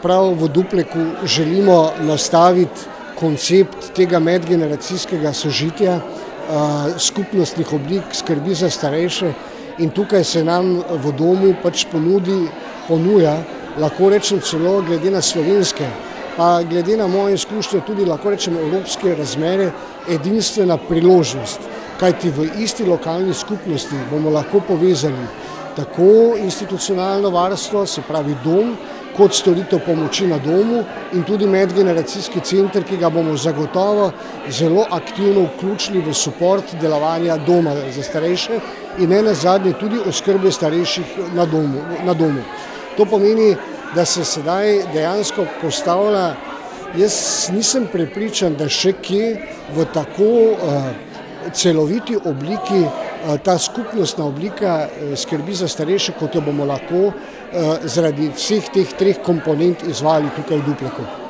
Prav v Dupleku želimo nastaviti koncept tega medgeneracijskega sožitja, skupnostnih oblik skrbi za starejše, in tukaj se nam v domu pač ponuja, lahko rečem celo glede na slovenske, pa glede na moje izkušnje tudi lahko rečem evropske razmere, edinstvena priložnost, kajti v isti lokalni skupnosti bomo lahko povezali tako institucionalno varstvo, se pravi dom, kot storitev pomoči na domu in tudi medgeneracijski center, ki ga bomo zagotovo zelo aktivno vključili v suport delovanja doma za starejše in nenazadnje tudi oskrbe starejših na domu. To pomeni, da se sedaj dejansko postavlja, jaz nisem prepričan, da še kje v tako celoviti obliki ta skupnostna oblika skrbi za starejše, kot jo bomo lahko zaradi vseh teh treh komponent izvajali tukaj v Dupleku.